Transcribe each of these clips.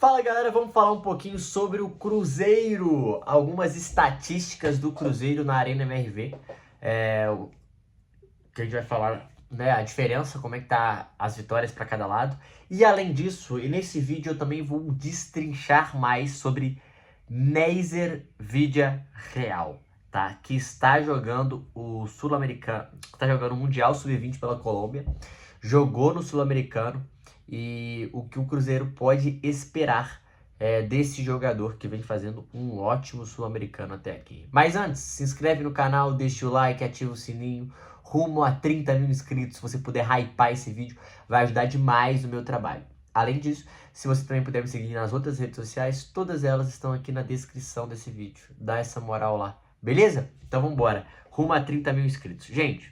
Fala galera, vamos falar um pouquinho sobre o Cruzeiro, algumas estatísticas do Cruzeiro na Arena MRV, o que a gente vai falar, né, a diferença, como é que tá as vitórias para cada lado, e além disso, e nesse vídeo eu também vou destrinchar mais sobre Neiser Vidia Real, tá, que está jogando o Sul-Americano, está jogando o Mundial Sub-20 pela Colômbia, jogou no Sul-Americano, e o que o Cruzeiro pode esperar desse jogador que vem fazendo um ótimo sul-americano até aqui. Mas antes, se inscreve no canal, deixa o like, ativa o sininho, rumo a 30 mil inscritos. Se você puder hypar esse vídeo, vai ajudar demais no meu trabalho. Além disso, se você também puder me seguir nas outras redes sociais, todas elas estão aqui na descrição desse vídeo. Dá essa moral lá, beleza? Então vamos embora, rumo a 30 mil inscritos. Gente,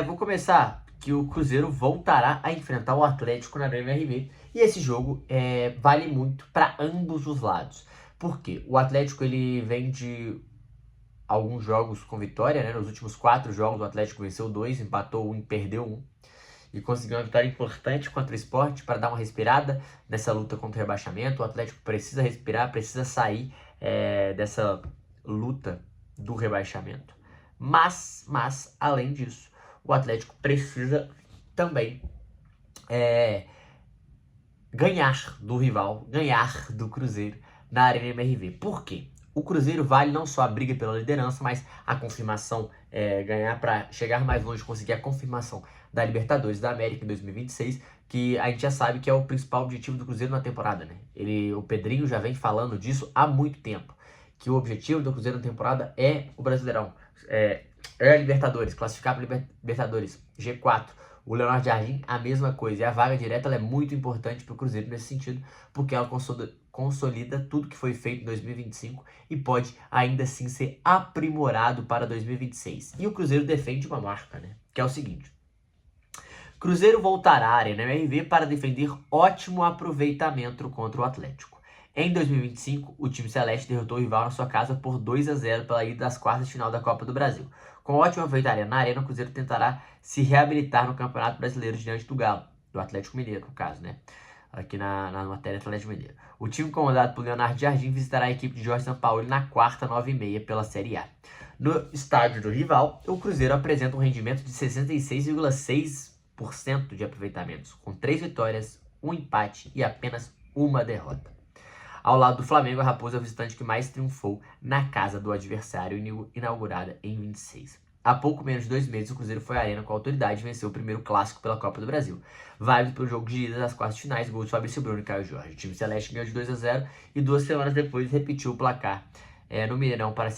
vou começar que o Cruzeiro voltará a enfrentar o Atlético na Arena MRV. E esse jogo vale muito para ambos os lados. Por quê? O Atlético ele vem de alguns jogos com vitória, né? Nos últimos 4 jogos o Atlético venceu 2, empatou 1 e perdeu 1. E conseguiu uma vitória importante contra o Sport para dar uma respirada nessa luta contra o rebaixamento. O Atlético precisa respirar, precisa sair dessa luta do rebaixamento. Mas, além disso, o Atlético precisa também ganhar do rival, ganhar do Cruzeiro na Arena MRV. Por quê? O Cruzeiro vale não só a briga pela liderança, mas a confirmação, ganhar para chegar mais longe, conseguir a confirmação da Libertadores da América em 2026, que a gente já sabe que é o principal objetivo do Cruzeiro na temporada, né? O Pedrinho já vem falando disso há muito tempo, que o objetivo do Cruzeiro na temporada é o Brasileirão, é a Libertadores, classificar para Libertadores, G4. O Leonardo Jardim, a mesma coisa. E a vaga direta ela é muito importante para o Cruzeiro nesse sentido, porque ela consolida tudo que foi feito em 2025 e pode ainda assim ser aprimorado para 2026. E o Cruzeiro defende uma marca, né? Que é o seguinte: Cruzeiro voltará à Arena MRV para defender ótimo aproveitamento contra o Atlético. Em 2025, o time celeste derrotou o rival na sua casa por 2-0 pela ida das quartas de final da Copa do Brasil. Com ótima aproveitamento na Arena, o Cruzeiro tentará se reabilitar no Campeonato Brasileiro diante do Galo, do Atlético Mineiro, no caso, né? Aqui na matéria Atlético Mineiro. O time comandado por Leonardo Jardim visitará a equipe de Jorge Sampaoli na quarta, 9h30, pela Série A. No estádio do rival, o Cruzeiro apresenta um rendimento de 66,6% de aproveitamentos, com 3 vitórias, 1 empate e apenas 1 derrota. Ao lado do Flamengo, a Raposa é o visitante que mais triunfou na casa do adversário, inaugurada em 26. Há pouco menos de 2 meses, o Cruzeiro foi à Arena com a autoridade e venceu o primeiro clássico pela Copa do Brasil. Válido pelo jogo de ida das quartas finais, gols de Fabrício Bruno e Caio Jorge. O time celeste ganhou de 2-0 e 2 semanas depois repetiu o placar no Mineirão para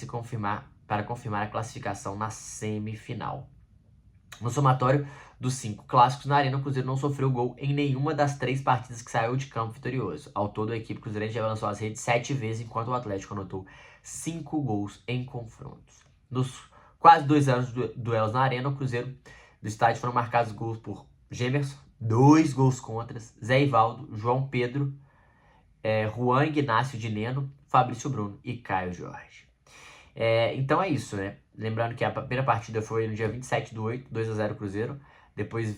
confirmar a classificação na semifinal. No somatório dos 5 clássicos na Arena, o Cruzeiro não sofreu gol em nenhuma das 3 partidas que saiu de campo vitorioso. Ao todo, a equipe cruzeirense já lançou as redes 7 vezes, enquanto o Atlético anotou 5 gols em confrontos. Nos quase 2 anos de duelos na Arena, o Cruzeiro do estádio foram marcados gols por Gemerson, 2 gols contras, Zé Ivaldo, João Pedro, Juan Ignácio de Neno, Fabrício Bruno e Caio Jorge. Então é isso, né? Lembrando que a primeira partida foi no dia 27/8, 2-0 Cruzeiro. Depois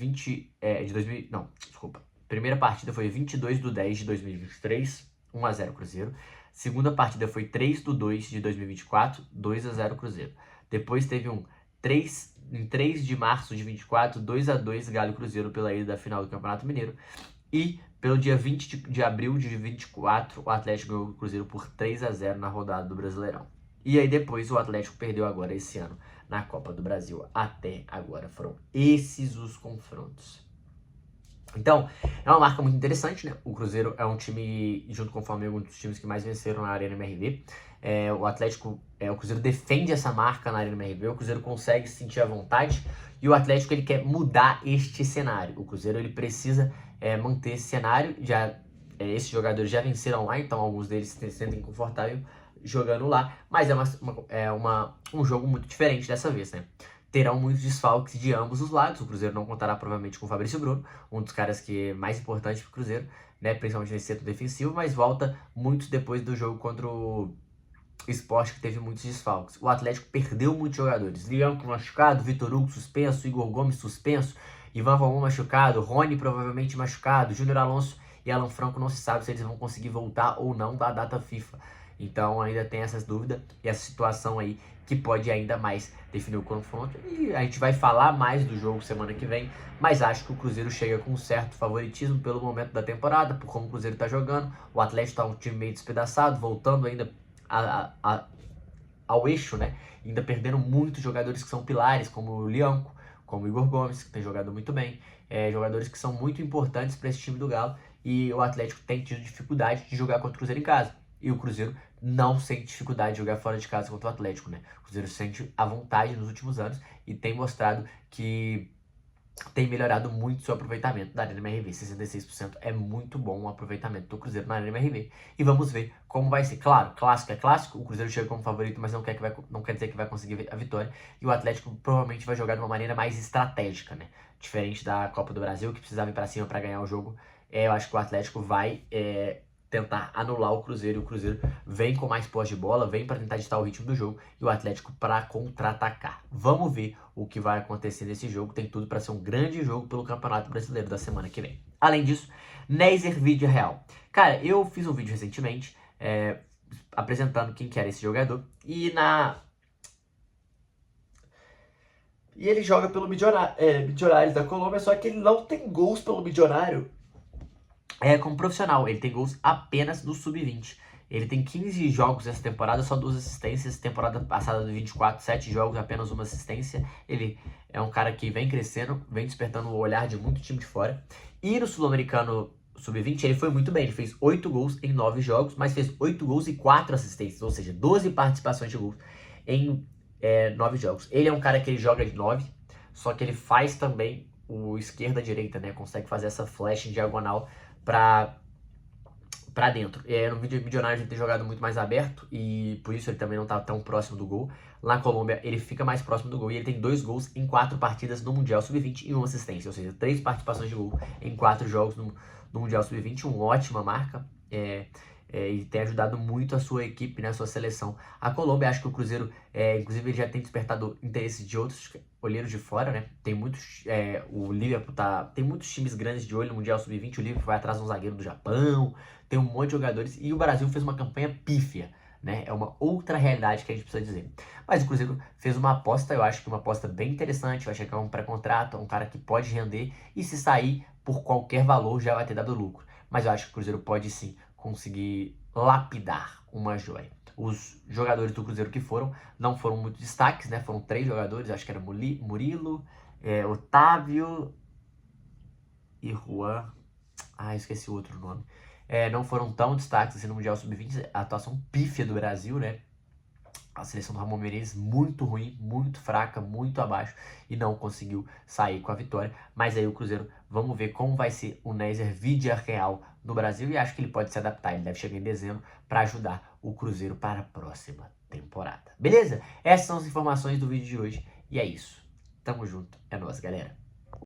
primeira partida foi 22/10 de 2023, 1-0 Cruzeiro. Segunda partida foi 3/2 de 2024, 2-0 Cruzeiro. Depois teve em 3 de março de 24, 2-2 Galo e Cruzeiro pela ida da final do Campeonato Mineiro. E pelo dia 20 de abril de 24, o Atlético ganhou o Cruzeiro por 3-0 na rodada do Brasileirão. E aí depois o Atlético perdeu agora esse ano na Copa do Brasil. Até agora foram esses os confrontos. Então, é uma marca muito interessante, né? O Cruzeiro é um time, junto com o Flamengo, um dos times que mais venceram na Arena MRV. O Cruzeiro defende essa marca na Arena MRV, o Cruzeiro consegue se sentir à vontade e o Atlético ele quer mudar este cenário. O Cruzeiro ele precisa manter esse cenário. Esses jogadores já venceram lá, então alguns deles se sentem confortáveis jogando lá, mas um jogo muito diferente dessa vez, né? Terão muitos desfalques de ambos os lados. O Cruzeiro não contará provavelmente com o Fabrício Bruno, um dos caras que é mais importante para o Cruzeiro, né? Principalmente nesse setor defensivo, mas volta muito depois do jogo contra o Sport, que teve muitos desfalques. O Atlético perdeu muitos jogadores. Leão machucado, Vitor Hugo suspenso, Igor Gomes suspenso, Ivan Romão machucado, Rony provavelmente machucado, Júnior Alonso e Alan Franco não se sabe se eles vão conseguir voltar ou não da data FIFA. Então ainda tem essas dúvidas e essa situação aí que pode ainda mais definir o confronto. E a gente vai falar mais do jogo semana que vem, mas acho que o Cruzeiro chega com um certo favoritismo pelo momento da temporada, por como o Cruzeiro tá jogando. O Atlético tá um time meio despedaçado, voltando ainda ao eixo, né? Ainda perdendo muitos jogadores que são pilares, como o Lianco, como o Igor Gomes, que tem jogado muito bem. Jogadores que são muito importantes para esse time do Galo. E o Atlético tem tido dificuldade de jogar contra o Cruzeiro em casa. E o Cruzeiro não sente dificuldade de jogar fora de casa contra o Atlético, né? O Cruzeiro sente a vontade nos últimos anos e tem mostrado que tem melhorado muito seu aproveitamento da Arena MRV. 66% é muito bom o aproveitamento do Cruzeiro na Arena MRV. E vamos ver como vai ser. Claro, clássico é clássico, o Cruzeiro chega como favorito, mas não quer dizer que vai conseguir a vitória. E o Atlético provavelmente vai jogar de uma maneira mais estratégica, né? Diferente da Copa do Brasil, que precisava ir para cima para ganhar o jogo. Eu acho que o Atlético vai tentar anular o Cruzeiro, e o Cruzeiro vem com mais posse de bola, vem para tentar ditar o ritmo do jogo, e o Atlético para contra-atacar. Vamos ver o que vai acontecer nesse jogo, tem tudo para ser um grande jogo pelo Campeonato Brasileiro da semana que vem. Além disso, Nézer Vídeo Real. Cara, eu fiz um vídeo recentemente apresentando quem que era esse jogador, e ele joga pelo Milionários da Colômbia, só que ele não tem gols pelo Milionário como profissional. Ele tem gols apenas no Sub-20. Ele tem 15 jogos essa temporada, só 2 assistências. Temporada passada do 24, 7 jogos, apenas 1 assistência. Ele é um cara que vem crescendo, vem despertando o olhar de muito time de fora. E no Sul-Americano Sub-20 ele foi muito bem. Ele fez 8 gols em 9 jogos, mas fez 8 gols e 4 assistências. Ou seja, 12 participações de gols em 9 jogos. Ele é um cara que ele joga de 9, só que ele faz também o esquerda-direita, né? Consegue fazer essa flash em diagonal pra dentro. No Milionários ele tem jogado muito mais aberto e por isso ele também não tá tão próximo do gol. Lá na Colômbia ele fica mais próximo do gol e ele tem 2 gols em 4 partidas no Mundial Sub-20 e 1 assistência, ou seja, 3 participações de gol em 4 jogos no Mundial Sub-20, uma ótima marca. E tem ajudado muito a sua equipe, né, a sua seleção. A Colômbia, acho que o Cruzeiro, inclusive, ele já tem despertado interesse de outros olheiros de fora, né? Tem muitos, o Liverpool tem muitos times grandes de olho no Mundial Sub-20. O Liverpool vai atrás de um zagueiro do Japão, tem um monte de jogadores e o Brasil fez uma campanha pífia, né? É uma outra realidade que a gente precisa dizer. Mas o Cruzeiro fez uma aposta, eu acho que uma aposta bem interessante. Vai chegar um pré-contrato, um cara que pode render e se sair por qualquer valor já vai ter dado lucro. Mas eu acho que o Cruzeiro pode sim conseguir lapidar uma joia. Os jogadores do Cruzeiro que não foram muito destaques, né? Foram 3 jogadores, acho que era Murilo, Otávio e Juan. Esqueci o outro nome. Não foram tão destaques assim no Mundial Sub-20, a atuação pífia do Brasil, né? A seleção do Ramon Menezes muito ruim, muito fraca, muito abaixo e não conseguiu sair com a vitória. Mas aí o Cruzeiro, vamos ver como vai ser o Nézer Vídeo Real no Brasil e acho que ele pode se adaptar. Ele deve chegar em dezembro para ajudar o Cruzeiro para a próxima temporada. Beleza? Essas são as informações do vídeo de hoje e é isso. Tamo junto. É nóis, galera.